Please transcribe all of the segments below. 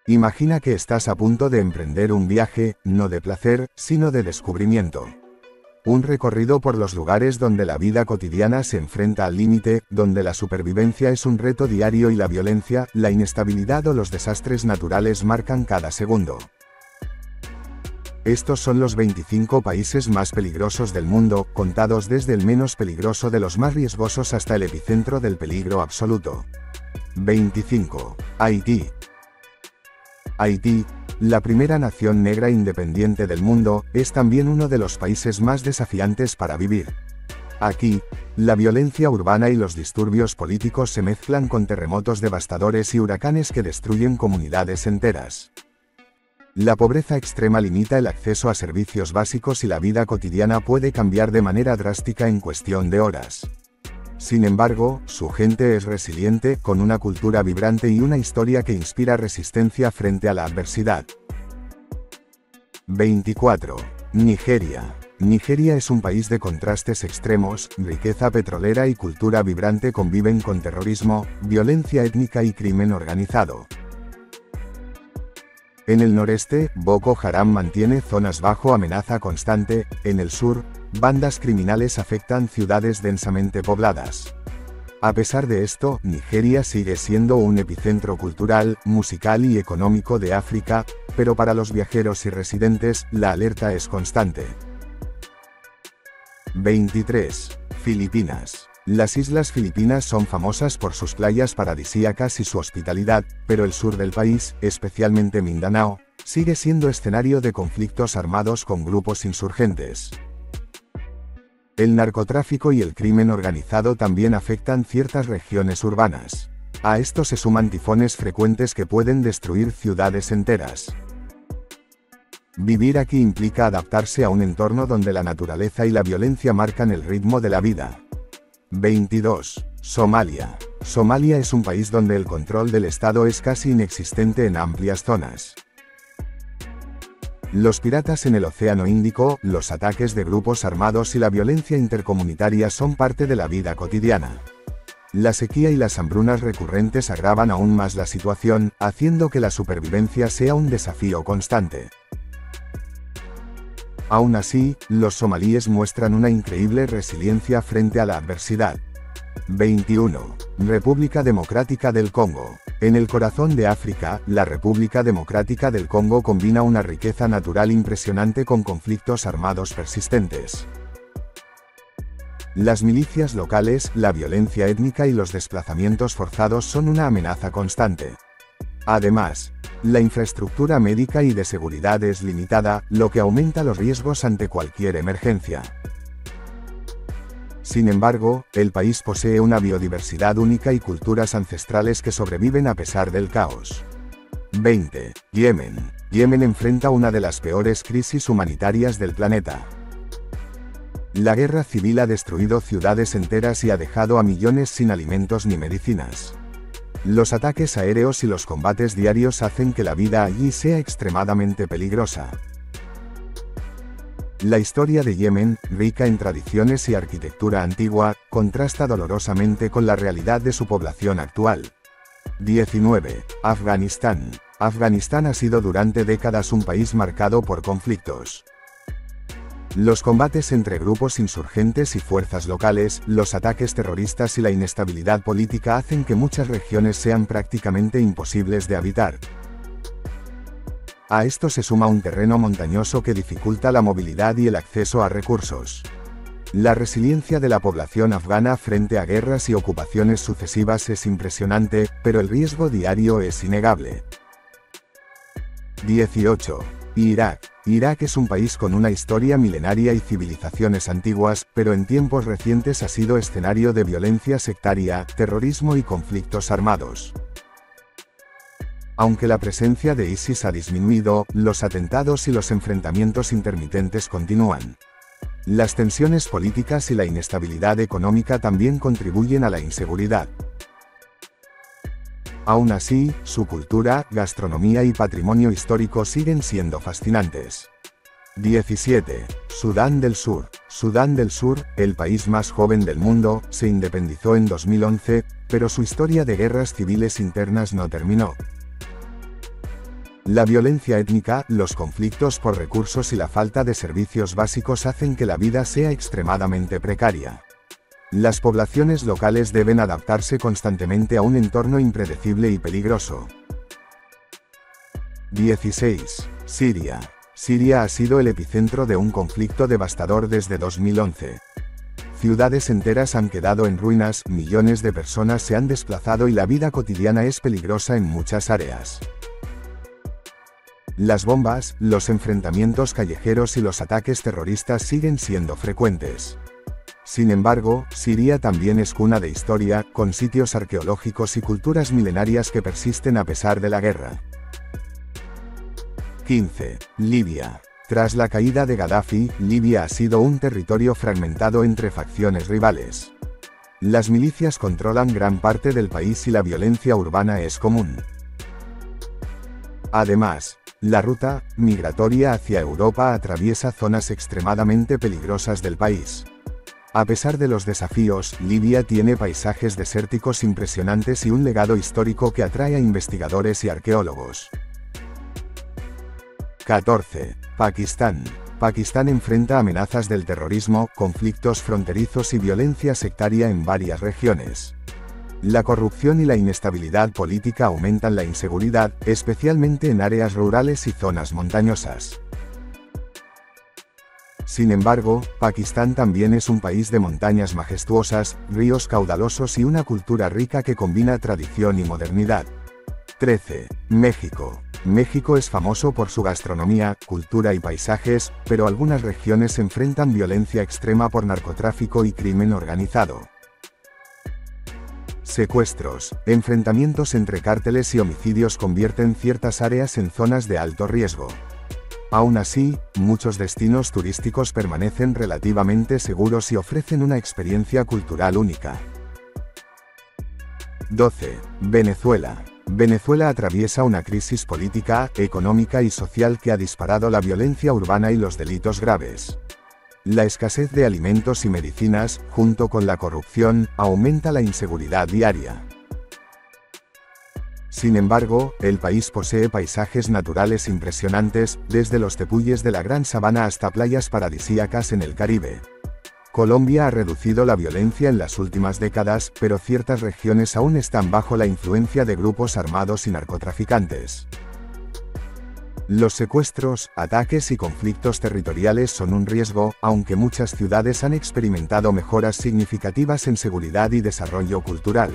Imagina que estás a punto de emprender un viaje, no de placer, sino de descubrimiento. Un recorrido por los lugares donde la vida cotidiana se enfrenta al límite, donde la supervivencia es un reto diario y la violencia, la inestabilidad o los desastres naturales marcan cada segundo. Estos son los 25 países más peligrosos del mundo, contados desde el menos peligroso de los más riesgosos hasta el epicentro del peligro absoluto. 25. Haití. Haití, la primera nación negra independiente del mundo, es también uno de los países más desafiantes para vivir. Aquí, la violencia urbana y los disturbios políticos se mezclan con terremotos devastadores y huracanes que destruyen comunidades enteras. La pobreza extrema limita el acceso a servicios básicos y la vida cotidiana puede cambiar de manera drástica en cuestión de horas. Sin embargo, su gente es resiliente, con una cultura vibrante y una historia que inspira resistencia frente a la adversidad. 24. Nigeria. Nigeria es un país de contrastes extremos, riqueza petrolera y cultura vibrante conviven con terrorismo, violencia étnica y crimen organizado. En el noreste, Boko Haram mantiene zonas bajo amenaza constante, en el sur, bandas criminales afectan ciudades densamente pobladas. A pesar de esto, Nigeria sigue siendo un epicentro cultural, musical y económico de África, pero para los viajeros y residentes, la alerta es constante. 23. Filipinas. Las islas Filipinas son famosas por sus playas paradisíacas y su hospitalidad, pero el sur del país, especialmente Mindanao, sigue siendo escenario de conflictos armados con grupos insurgentes. El narcotráfico y el crimen organizado también afectan ciertas regiones urbanas. A esto se suman tifones frecuentes que pueden destruir ciudades enteras. Vivir aquí implica adaptarse a un entorno donde la naturaleza y la violencia marcan el ritmo de la vida. 22. Somalia. Somalia es un país donde el control del Estado es casi inexistente en amplias zonas. Los piratas en el Océano Índico, los ataques de grupos armados y la violencia intercomunitaria son parte de la vida cotidiana. La sequía y las hambrunas recurrentes agravan aún más la situación, haciendo que la supervivencia sea un desafío constante. Aún así, los somalíes muestran una increíble resiliencia frente a la adversidad. 21. República Democrática del Congo. En el corazón de África, la República Democrática del Congo combina una riqueza natural impresionante con conflictos armados persistentes. Las milicias locales, la violencia étnica y los desplazamientos forzados son una amenaza constante. Además, la infraestructura médica y de seguridad es limitada, lo que aumenta los riesgos ante cualquier emergencia. Sin embargo, el país posee una biodiversidad única y culturas ancestrales que sobreviven a pesar del caos. 20. Yemen. Yemen enfrenta una de las peores crisis humanitarias del planeta. La guerra civil ha destruido ciudades enteras y ha dejado a millones sin alimentos ni medicinas. Los ataques aéreos y los combates diarios hacen que la vida allí sea extremadamente peligrosa. La historia de Yemen, rica en tradiciones y arquitectura antigua, contrasta dolorosamente con la realidad de su población actual. 19. Afganistán. Afganistán ha sido durante décadas un país marcado por conflictos. Los combates entre grupos insurgentes y fuerzas locales, los ataques terroristas y la inestabilidad política hacen que muchas regiones sean prácticamente imposibles de habitar. A esto se suma un terreno montañoso que dificulta la movilidad y el acceso a recursos. La resiliencia de la población afgana frente a guerras y ocupaciones sucesivas es impresionante, pero el riesgo diario es innegable. 18. Irak. Irak es un país con una historia milenaria y civilizaciones antiguas, pero en tiempos recientes ha sido escenario de violencia sectaria, terrorismo y conflictos armados. Aunque la presencia de ISIS ha disminuido, los atentados y los enfrentamientos intermitentes continúan. Las tensiones políticas y la inestabilidad económica también contribuyen a la inseguridad. Aún así, su cultura, gastronomía y patrimonio histórico siguen siendo fascinantes. 17. Sudán del Sur. Sudán del Sur, el país más joven del mundo, se independizó en 2011, pero su historia de guerras civiles internas no terminó. La violencia étnica, los conflictos por recursos y la falta de servicios básicos hacen que la vida sea extremadamente precaria. Las poblaciones locales deben adaptarse constantemente a un entorno impredecible y peligroso. 16. Siria. Siria ha sido el epicentro de un conflicto devastador desde 2011. Ciudades enteras han quedado en ruinas, millones de personas se han desplazado y la vida cotidiana es peligrosa en muchas áreas. Las bombas, los enfrentamientos callejeros y los ataques terroristas siguen siendo frecuentes. Sin embargo, Siria también es cuna de historia, con sitios arqueológicos y culturas milenarias que persisten a pesar de la guerra. 15. Libia. Tras la caída de Gaddafi, Libia ha sido un territorio fragmentado entre facciones rivales. Las milicias controlan gran parte del país y la violencia urbana es común. Además, la ruta migratoria hacia Europa atraviesa zonas extremadamente peligrosas del país. A pesar de los desafíos, Libia tiene paisajes desérticos impresionantes y un legado histórico que atrae a investigadores y arqueólogos. 14. Pakistán. Pakistán enfrenta amenazas del terrorismo, conflictos fronterizos y violencia sectaria en varias regiones. La corrupción y la inestabilidad política aumentan la inseguridad, especialmente en áreas rurales y zonas montañosas. Sin embargo, Pakistán también es un país de montañas majestuosas, ríos caudalosos y una cultura rica que combina tradición y modernidad. 13. México. México es famoso por su gastronomía, cultura y paisajes, pero algunas regiones enfrentan violencia extrema por narcotráfico y crimen organizado. Secuestros, enfrentamientos entre cárteles y homicidios convierten ciertas áreas en zonas de alto riesgo. Aún así, muchos destinos turísticos permanecen relativamente seguros y ofrecen una experiencia cultural única. 12. Venezuela. Venezuela atraviesa una crisis política, económica y social que ha disparado la violencia urbana y los delitos graves. La escasez de alimentos y medicinas, junto con la corrupción, aumenta la inseguridad diaria. Sin embargo, el país posee paisajes naturales impresionantes, desde los tepuyes de la Gran Sabana hasta playas paradisíacas en el Caribe. Colombia ha reducido la violencia en las últimas décadas, pero ciertas regiones aún están bajo la influencia de grupos armados y narcotraficantes. Los secuestros, ataques y conflictos territoriales son un riesgo, aunque muchas ciudades han experimentado mejoras significativas en seguridad y desarrollo cultural.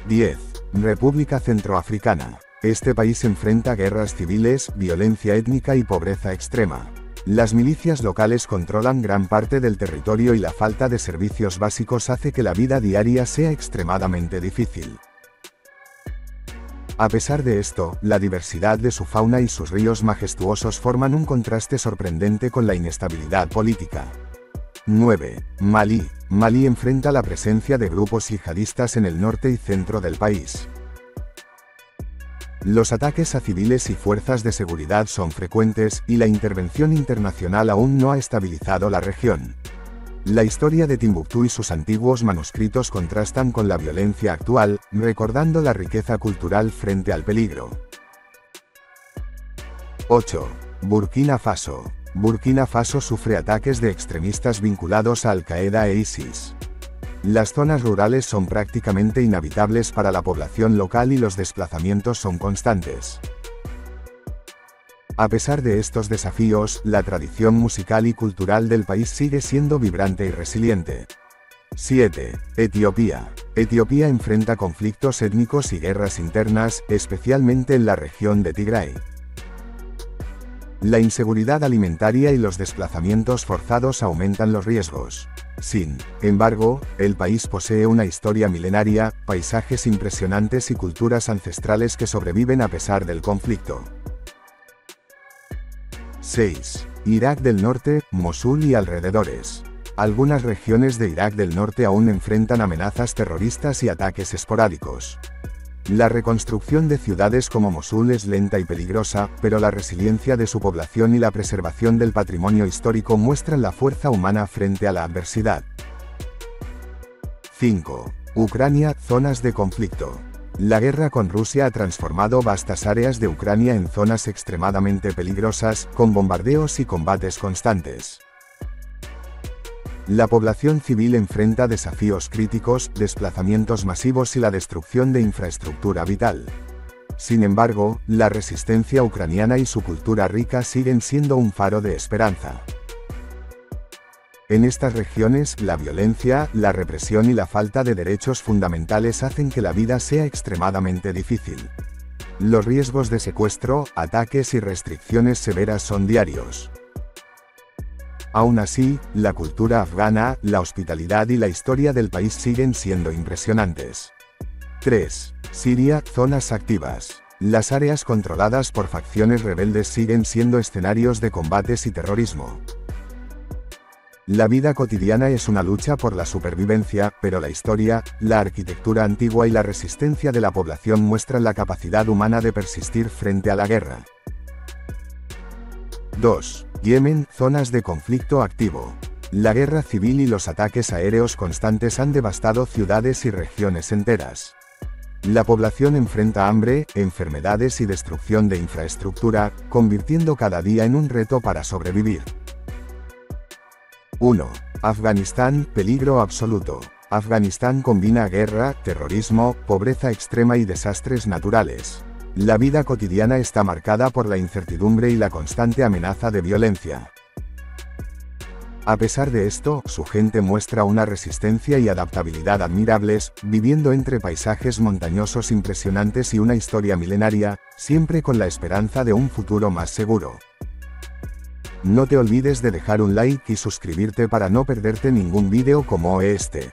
10. República Centroafricana. Este país enfrenta guerras civiles, violencia étnica y pobreza extrema. Las milicias locales controlan gran parte del territorio y la falta de servicios básicos hace que la vida diaria sea extremadamente difícil. A pesar de esto, la diversidad de su fauna y sus ríos majestuosos forman un contraste sorprendente con la inestabilidad política. 9. Malí. Malí enfrenta la presencia de grupos yihadistas en el norte y centro del país. Los ataques a civiles y fuerzas de seguridad son frecuentes, y la intervención internacional aún no ha estabilizado la región. La historia de Timbuktu y sus antiguos manuscritos contrastan con la violencia actual, recordando la riqueza cultural frente al peligro. 8. Burkina Faso. Burkina Faso sufre ataques de extremistas vinculados a Al-Qaeda e ISIS. Las zonas rurales son prácticamente inhabitables para la población local y los desplazamientos son constantes. A pesar de estos desafíos, la tradición musical y cultural del país sigue siendo vibrante y resiliente. 7. Etiopía. Etiopía enfrenta conflictos étnicos y guerras internas, especialmente en la región de Tigray. La inseguridad alimentaria y los desplazamientos forzados aumentan los riesgos. Sin embargo, el país posee una historia milenaria, paisajes impresionantes y culturas ancestrales que sobreviven a pesar del conflicto. 6. Irak del Norte, Mosul y alrededores. Algunas regiones de Irak del Norte aún enfrentan amenazas terroristas y ataques esporádicos. La reconstrucción de ciudades como Mosul es lenta y peligrosa, pero la resiliencia de su población y la preservación del patrimonio histórico muestran la fuerza humana frente a la adversidad. 5. Ucrania, zonas de conflicto. La guerra con Rusia ha transformado vastas áreas de Ucrania en zonas extremadamente peligrosas, con bombardeos y combates constantes. La población civil enfrenta desafíos críticos, desplazamientos masivos y la destrucción de infraestructura vital. Sin embargo, la resistencia ucraniana y su cultura rica siguen siendo un faro de esperanza. En estas regiones, la violencia, la represión y la falta de derechos fundamentales hacen que la vida sea extremadamente difícil. Los riesgos de secuestro, ataques y restricciones severas son diarios. Aún así, la cultura afgana, la hospitalidad y la historia del país siguen siendo impresionantes. 3. Siria, zonas activas. Las áreas controladas por facciones rebeldes siguen siendo escenarios de combates y terrorismo. La vida cotidiana es una lucha por la supervivencia, pero la historia, la arquitectura antigua y la resistencia de la población muestran la capacidad humana de persistir frente a la guerra. 2. Yemen, zonas de conflicto activo. La guerra civil y los ataques aéreos constantes han devastado ciudades y regiones enteras. La población enfrenta hambre, enfermedades y destrucción de infraestructura, convirtiendo cada día en un reto para sobrevivir. 1. Afganistán, peligro absoluto. Afganistán combina guerra, terrorismo, pobreza extrema y desastres naturales. La vida cotidiana está marcada por la incertidumbre y la constante amenaza de violencia. A pesar de esto, su gente muestra una resistencia y adaptabilidad admirables, viviendo entre paisajes montañosos impresionantes y una historia milenaria, siempre con la esperanza de un futuro más seguro. No te olvides de dejar un like y suscribirte para no perderte ningún vídeo como este.